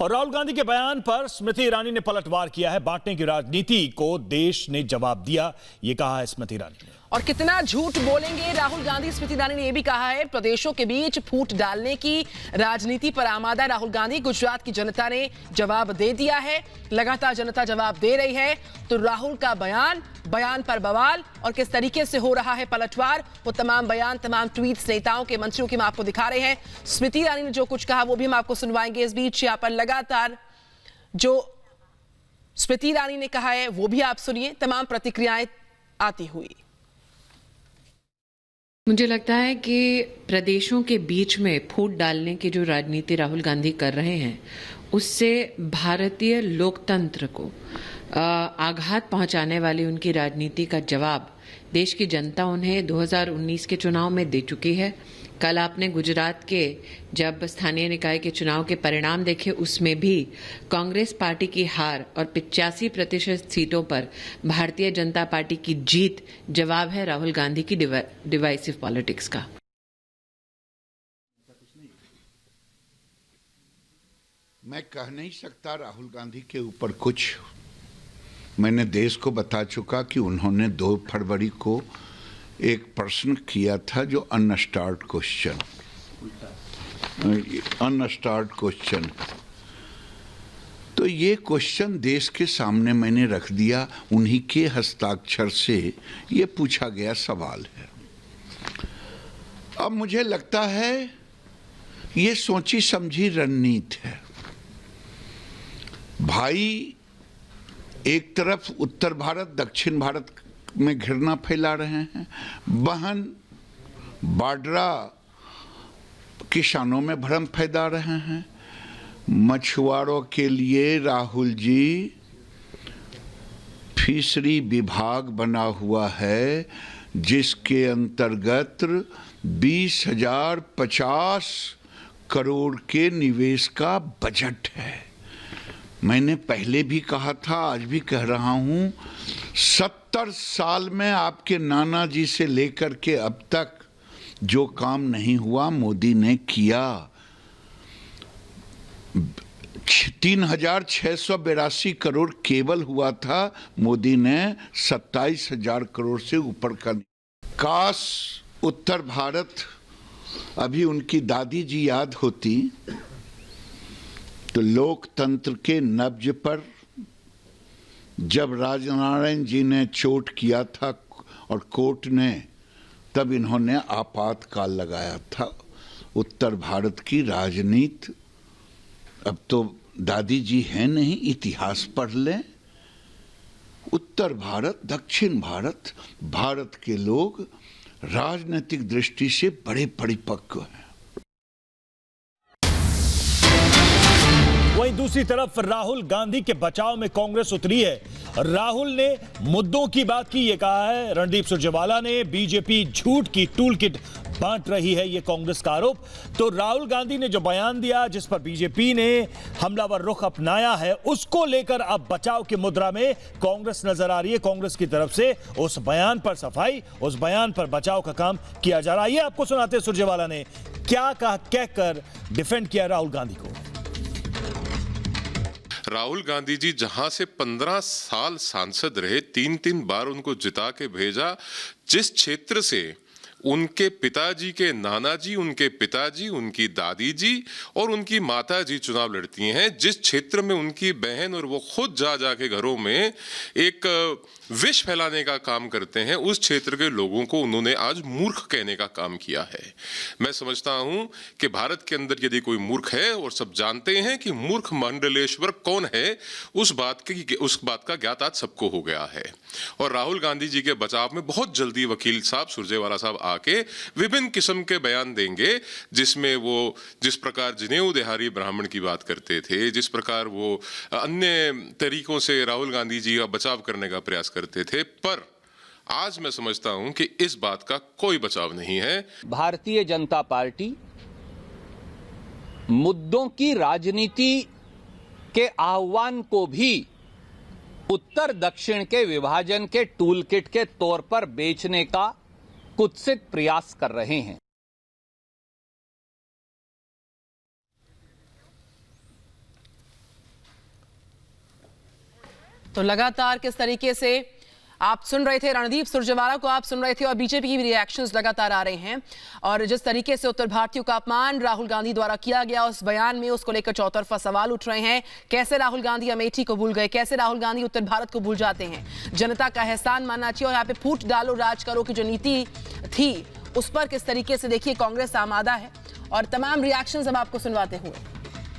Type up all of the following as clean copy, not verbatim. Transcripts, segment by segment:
और राहुल गांधी के बयान पर स्मृति ईरानी ने पलटवार किया है। बांटने की राजनीति को देश ने जवाब दिया, ये कहा है स्मृति ईरानी ने। और कितना झूठ बोलेंगे राहुल गांधी। स्मृति ईरानी ने यह भी कहा है प्रदेशों के बीच फूट डालने की राजनीति पर आमादा राहुल गांधी। गुजरात की जनता ने जवाब दे दिया है, लगातार जनता जवाब दे रही है। तो राहुल का बयान पर बवाल और किस तरीके से हो रहा है पलटवार, वो तमाम बयान, तमाम ट्वीट्स नेताओं के, मंत्रियों के हम आपको दिखा रहे हैं। स्मृति ईरानी ने जो कुछ कहा वो भी हम आपको सुनवाएंगे। इस बीच यहाँ पर लगातार जो स्मृति ईरानी ने कहा है वो भी आप सुनिए, तमाम प्रतिक्रियाएं आती हुई। मुझे लगता है कि प्रदेशों के बीच में फूट डालने की जो राजनीति राहुल गांधी कर रहे हैं उससे भारतीय लोकतंत्र को आघात पहुंचाने वाली उनकी राजनीति का जवाब देश की जनता उन्हें 2019 के चुनाव में दे चुकी है। कल आपने गुजरात के जब स्थानीय निकाय के चुनाव के परिणाम देखे, उसमें भी कांग्रेस पार्टी की हार और 85% सीटों पर भारतीय जनता पार्टी की जीत जवाब है राहुल गांधी की डिवाइसिव पॉलिटिक्स का। मैं कह नहीं सकता राहुल गांधी के ऊपर कुछ। मैंने देश को बता चुका कि उन्होंने 2 फरवरी को एक प्रश्न किया था जो अनस्टार्ट क्वेश्चन, तो ये क्वेश्चन देश के सामने मैंने रख दिया। उन्हीं के हस्ताक्षर से ये पूछा गया सवाल है। अब मुझे लगता है ये सोची समझी रणनीति है। भाई एक तरफ उत्तर भारत दक्षिण भारत में घृणा फैला रहे हैं, बहन बाड्रा किसानों में भ्रम फैला रहे हैं, मछुआरों के लिए राहुल जी फिशरी विभाग बना हुआ है जिसके अंतर्गत 20,050 करोड़ के निवेश का बजट है। मैंने पहले भी कहा था, आज भी कह रहा हूं, 70 साल में आपके नाना जी से लेकर के अब तक जो काम नहीं हुआ मोदी ने किया। 3,682 करोड़ केवल हुआ था, मोदी ने 27,000 करोड़ से ऊपर का। काश उत्तर भारत अभी उनकी दादी जी याद होती तो लोकतंत्र के नब्ज पर जब राजनारायण जी ने चोट किया था और कोर्ट ने, तब इन्होंने आपातकाल लगाया था। उत्तर भारत की राजनीति, अब तो दादी जी हैं नहीं, इतिहास पढ़ लें। उत्तर भारत दक्षिण भारत, भारत के लोग राजनीतिक दृष्टि से बड़े परिपक्व हैं। वहीं दूसरी तरफ राहुल गांधी के बचाव में कांग्रेस उतरी है। राहुल ने मुद्दों की बात की, ये कहा है रणदीप सुरजेवाला ने बीजेपी झूठ की टूल किट बांट रही है, ये कांग्रेस का आरोप। तो राहुल गांधी ने जो बयान दिया जिस पर बीजेपी ने हमलावर रुख अपनाया है, उसको लेकर अब बचाव की मुद्रा में कांग्रेस नजर आ रही है। कांग्रेस की तरफ से उस बयान पर सफाई, उस बयान पर बचाव का काम किया जा रहा है। ये आपको सुनाते हैं सुरजेवाला ने क्या कहा, कहकर डिफेंड किया राहुल गांधी को। राहुल गांधी जी जहां से 15 साल सांसद रहे, 3-3 बार उनको जिता के भेजा, जिस क्षेत्र से उनके पिताजी के नाना जी, उनके पिताजी, उनकी दादी जी और उनकी माता जी चुनाव लड़ती हैं, जिस क्षेत्र में उनकी बहन और वो खुद जा के घरों में एक विष फैलाने का काम करते हैं, उस क्षेत्र के लोगों को उन्होंने आज मूर्ख कहने का काम किया है। मैं समझता हूं कि भारत के अंदर यदि कोई मूर्ख है, और सब जानते हैं कि मूर्ख मंडलेश्वर कौन है, उस बात का ज्ञात आज सबको हो गया है। और राहुल गांधी जी के बचाव में बहुत जल्दी वकील साहब सुरजेवाला साहब आके विभिन्न किस्म के बयान देंगे, जिसमें वो जिस प्रकार जनेऊ देहारी ब्राह्मण की बात करते थे, जिस प्रकार वो अन्य तरीकों से राहुल गांधी जी का बचाव करने का प्रयास करते थे, पर आज मैं समझता हूं कि इस बात का कोई बचाव नहीं है। भारतीय जनता पार्टी मुद्दों की राजनीति के आह्वान को भी उत्तर दक्षिण के विभाजन के टूलकिट के तौर पर बेचने का कुत्सित प्रयास कर रहे हैं। तो लगातार किस तरीके से आप सुन रहे थे, रणदीप सुरजेवाला को आप सुन रहे थे और बीजेपी की भी रिएक्शंस लगातार आ रहे हैं। और जिस तरीके से उत्तर भारतीयों का अपमान राहुल गांधी द्वारा किया गया उस बयान में, उसको लेकर चौतरफा सवाल उठ रहे हैं। कैसे राहुल गांधी अमेठी को भूल गए, कैसे राहुल गांधी उत्तर भारत को भूल जाते हैं। जनता का एहसान मानना चाहिए और यहाँ पे फूट डालो राज करो की जो नीति थी उस पर किस तरीके से देखिए कांग्रेस आमादा है। और तमाम रिएक्शंस हम आपको सुनवाते हुए।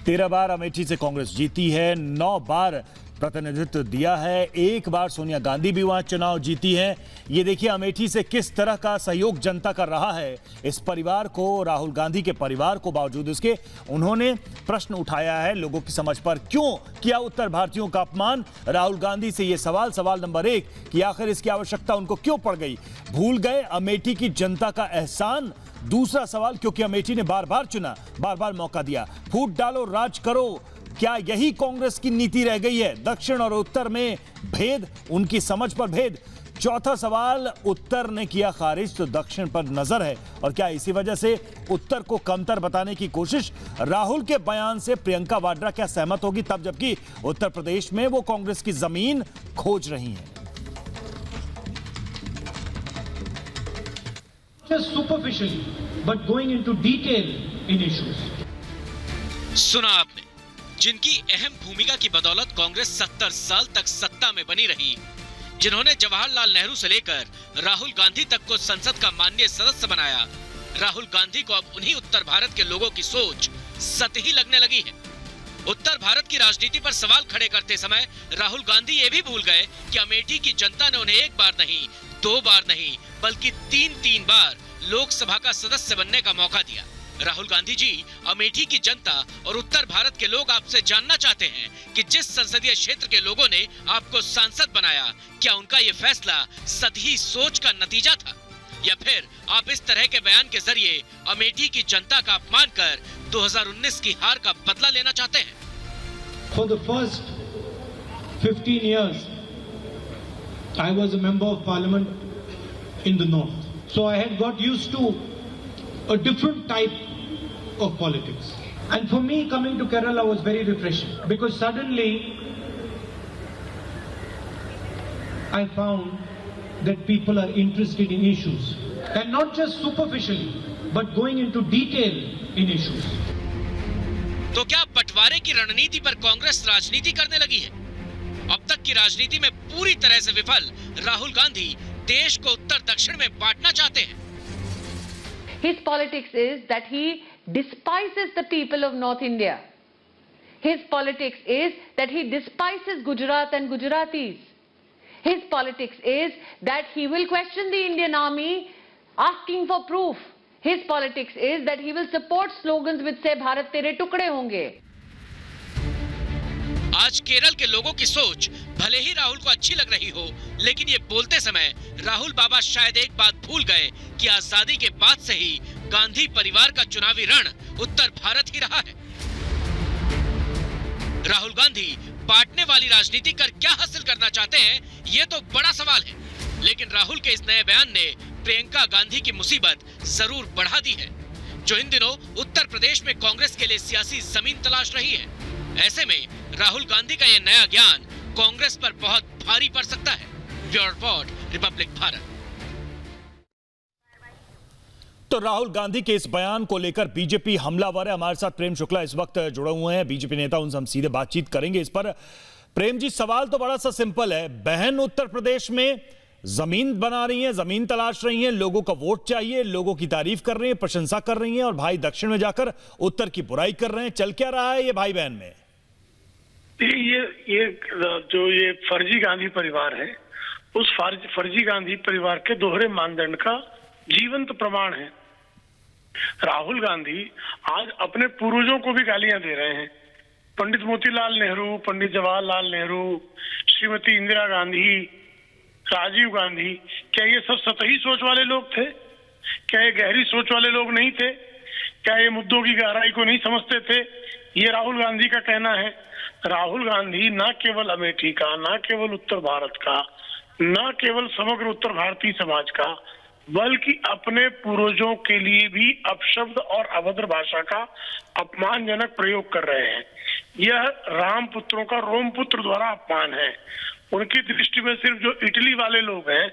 13 बार अमेठी से कांग्रेस जीती है, 9 बार प्रतिनिधित्व दिया है, 1 बार सोनिया गांधी भी वहां चुनाव जीती है। ये देखिए अमेठी से किस तरह का सहयोग जनता कर रहा है इस परिवार को, राहुल गांधी के परिवार को। बावजूद इसके उन्होंने प्रश्न उठाया है लोगों की समझ पर, क्यों किया उत्तर भारतीयों का अपमान। राहुल गांधी से ये सवाल नंबर 1 कि आखिर इसकी आवश्यकता उनको क्यों पड़ गई, भूल गए अमेठी की जनता का एहसान। दूसरा सवाल, क्योंकि अमेठी ने बार बार चुना, बार बार मौका दिया। फूट डालो राज करो, क्या यही कांग्रेस की नीति रह गई है। दक्षिण और उत्तर में भेद, उनकी समझ पर भेद। चौथा सवाल, उत्तर ने किया खारिज तो दक्षिण पर नजर है, और क्या इसी वजह से उत्तर को कमतर बताने की कोशिश। राहुल के बयान से प्रियंका वाड्रा क्या सहमत होगी तब, जबकि उत्तर प्रदेश में वो कांग्रेस की जमीन खोज रही हैं। Just superficially, but going into detail in issues. सुना आपने, जिनकी अहम भूमिका की बदौलत कांग्रेस 70 साल तक सत्ता में बनी रही, जिन्होंने जवाहरलाल नेहरू से लेकर राहुल गांधी तक को संसद का माननीय सदस्य बनाया। राहुल गांधी को अब उन्हीं उत्तर भारत के लोगों की सोच सतही लगने लगी है। उत्तर भारत की राजनीति पर सवाल खड़े करते समय राहुल गांधी ये भी भूल गए कि अमेठी की जनता ने उन्हें 1 बार नहीं, 2 बार नहीं, बल्कि 3 बार लोकसभा का सदस्य बनने का मौका दिया। राहुल गांधी जी, अमेठी की जनता और उत्तर भारत के लोग आपसे जानना चाहते हैं कि जिस संसदीय क्षेत्र के लोगों ने आपको सांसद बनाया, क्या उनका ये फैसला सतही सोच का नतीजा था, या फिर आप इस तरह के बयान के जरिए अमेठी की जनता का अपमान कर 2019 की हार का बदला लेना चाहते हैं। For the first 15 years, I was a member of parliament in the north. So I had got used to a different type of politics. And for me, coming to Kerala was very refreshing, because suddenly I found that people are interested in issues, and not just superficially, but going into detail in issues. तो क्या बंटवारे की रणनीति पर कांग्रेस राजनीति करने लगी है? अब तक की राजनीति में पूरी तरह से विफल राहुल गांधी देश को उत्तर दक्षिण में बांटना चाहते हैं। His politics is that he despises the people of North India. His politics is that he despises Gujarat and Gujaratis. His politics is that he will question the Indian army asking for proof. His politics is that he will support slogans which say Bharat tere tukde honge. आज केरल के लोगों की सोच भले ही राहुल को अच्छी लग रही हो, लेकिन ये बोलते समय राहुल बाबा शायद एक बात भूल गए कि आजादी के बाद से ही गांधी परिवार का चुनावी रण उत्तर भारत ही रहा है। राहुल गांधी बांटने वाली राजनीति कर क्या हासिल करना चाहते हैं, ये तो बड़ा सवाल है। लेकिन राहुल के इस नए बयान ने प्रियंका गांधी की मुसीबत जरूर बढ़ा दी है, जो इन दिनों उत्तर प्रदेश में कांग्रेस के लिए सियासी जमीन तलाश रही है। ऐसे में राहुल गांधी का यह नया ज्ञान कांग्रेस पर बहुत भारी पड़ सकता है। Bureau report, Republic Bharat. तो राहुल गांधी के इस बयान को लेकर बीजेपी हमलावर है। हमारे साथ प्रेम शुक्ला इस वक्त जुड़े हुए हैं, बीजेपी नेता, उनसे हम सीधे बातचीत करेंगे इस पर। प्रेम जी, सवाल तो बड़ा सा सिंपल है। बहन उत्तर प्रदेश में जमीन बना रही हैं, जमीन तलाश रही हैं, लोगों का वोट चाहिए, लोगों की तारीफ कर रही हैं, प्रशंसा कर रही हैं, और भाई दक्षिण में जाकर उत्तर की बुराई कर रहे हैं। चल क्या रहा है ये भाई बहन में? ये जो ये फर्जी गांधी परिवार है, उस फर्जी गांधी परिवार के दोहरे मानदंड का जीवंत प्रमाण है। राहुल गांधी आज अपने पूर्वजों को भी गालियां दे रहे हैं। पंडित मोतीलाल नेहरू, पंडित जवाहरलाल नेहरू, श्रीमती इंदिरा गांधी, राजीव गांधी, क्या ये सब सतही सोच वाले लोग थे? क्या ये गहरी सोच वाले लोग नहीं थे? क्या ये मुद्दों की गहराई को नहीं समझते थे? ये राहुल गांधी का कहना है। राहुल गांधी न केवल अमेठी का, न केवल उत्तर भारत का, न केवल समग्र उत्तर भारतीय समाज का, बल्कि अपने पूर्वजों के लिए भी अपशब्द और अभद्र भाषा का अपमानजनक प्रयोग कर रहे हैं। यह राम पुत्रों का रोम पुत्र द्वारा अपमान है। उनकी दृष्टि में सिर्फ जो इटली वाले लोग हैं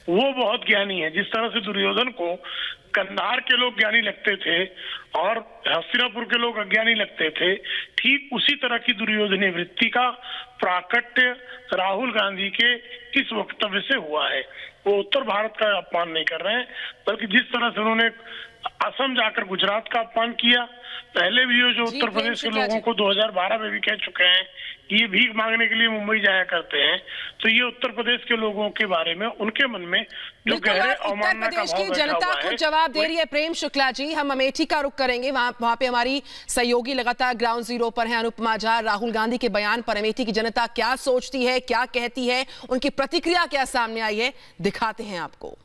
वो बहुत ज्ञानी है। जिस तरह से दुर्योधन को कंधार के लोग ज्ञानी लगते थे और हस्तिनापुर के लोग अज्ञानी लगते थे, ठीक उसी तरह की दुर्योधनी वृत्ति का प्राकट्य राहुल गांधी के इस वक्तव्य से हुआ है। वो उत्तर भारत का अपमान नहीं कर रहे हैं, बल्कि जिस तरह से उन्होंने असम जाकर गुजरात का अपमान किया, पहले भी ये जो उत्तर प्रदेश के लोगों को 2012 में भी कह चुके हैं कि ये भीख मांगने के लिए मुंबई जाया करते हैं, तो ये उत्तर प्रदेश के लोगों के बारे में उनके मन में जो गहरे अवमानना का भाव बैठा जनता हुआ है। खुद जवाब दे रही है। प्रेम शुक्ला जी, हम अमेठी का रुख करेंगे, वहां पे हमारी सहयोगी लगातार ग्राउंड जीरो पर है अनुपमा झा। राहुल गांधी के बयान पर अमेठी की जनता क्या सोचती है, क्या कहती है, उनकी प्रतिक्रिया क्या सामने आई है, दिखाते हैं आपको।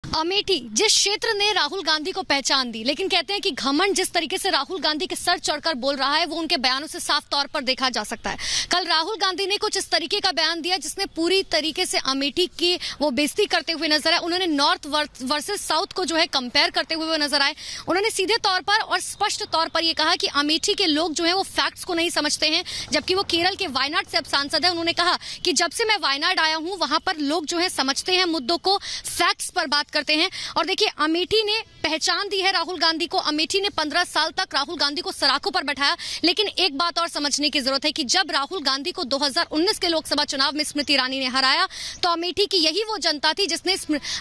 अमेठी जिस क्षेत्र ने राहुल गांधी को पहचान दी, लेकिन कहते हैं कि घमंड जिस तरीके से राहुल गांधी के सर चढ़कर बोल रहा है वो उनके बयानों से साफ तौर पर देखा जा सकता है। कल राहुल गांधी ने कुछ इस तरीके का बयान दिया जिसने पूरी तरीके से अमेठी की वो बेइज्जती करते हुए नजर आए। उन्होंने नॉर्थ वर्सेस साउथ को जो है कंपेयर करते हुए नजर आए। उन्होंने सीधे तौर पर और स्पष्ट तौर पर यह कहा कि अमेठी के लोग जो है वो फैक्ट्स को नहीं समझते हैं, जबकि वो केरल के वायनाड से अब सांसद है। उन्होंने कहा कि जब से मैं वायनाड आया हूं वहां पर लोग जो है समझते हैं मुद्दों को, फैक्ट्स पर बात करते हैं। और देखिए, अमेठी ने पहचान दी है राहुल गांधी को। अमेठी ने 15 साल तक राहुल गांधी को सराखों पर बैठाया, लेकिन एक बात और समझने की जरूरत है कि जब राहुल गांधी को 2019 के लोकसभा चुनाव में स्मृति ईरानी ने हराया तो अमेठी की यही वो जनता थी जिसने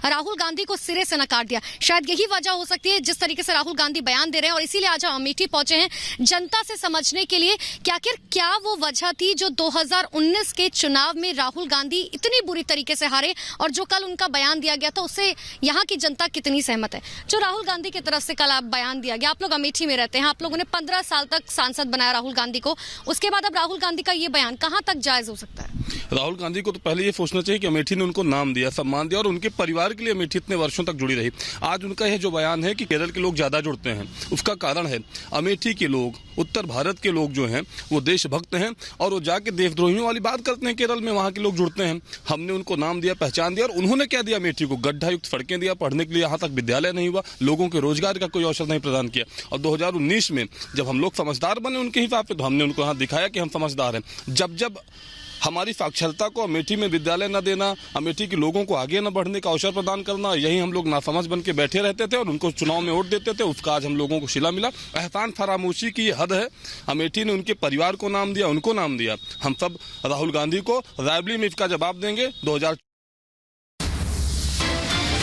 राहुल गांधी को सिरे से नकार दिया। शायद यही वजह हो सकती है जिस तरीके से राहुल गांधी बयान दे रहे हैं, और इसीलिए आज हम अमेठी पहुंचे हैं जनता से समझने के लिए कि आखिर क्या वो वजह थी जो 2019 के चुनाव में राहुल गांधी इतनी बुरी तरीके से हारे, और जो कल उनका बयान दिया गया था उससे यहाँ की जनता कितनी सहमत है। जो राहुल गांधी की तरफ से कल आप बयान दिया गया, आप लोग अमेठी में रहते हैं, आप लोगों ने 15 साल तक सांसद बनाया राहुल गांधी को, उसके बाद अब राहुल गांधी का ये बयान कहां तक जायज हो सकता है? राहुल गांधी को तो पहले ये सोचना चाहिए कि अमेठी ने उनको नाम दिया, सम्मान दिया, और उनके परिवार के लिए अमेठी इतने वर्षों तक जुड़ी रही। आज उनका यह जो बयान है कि केरल के लोग ज्यादा जुड़ते हैं, उसका कारण है अमेठी के लोग, उत्तर भारत के लोग जो हैं वो देशभक्त हैं, और वो जाके देशद्रोहियों वाली बात करते हैं केरल में, वहां के लोग जुड़ते हैं। हमने उनको नाम दिया, पहचान दिया, और उन्होंने क्या दिया अमेठी को? गड्ढा युक्त सड़कें दिया, पढ़ने के लिए यहाँ तक विद्यालय नहीं हुआ, लोगों के रोजगार का कोई अवसर नहीं प्रदान किया। और 2019 में जब हम लोग समझदार बने उनके हिसाब से, तो हमने उनको यहाँ दिखाया कि हम समझदार हैं। जब हमारी साक्षरता को अमेठी में विद्यालय न देना, अमेठी के लोगों को आगे न बढ़ने का अवसर प्रदान करना, यही हम लोग नासमझ बन के बैठे रहते थे और उनको चुनाव में वोट देते थे, उसका आज हम लोगों को सिला मिला। एहसान फरामोशी की हद है। अमेठी ने उनके परिवार को नाम दिया, उनको नाम दिया। हम सब राहुल गांधी को रायबरेली में इसका जवाब देंगे।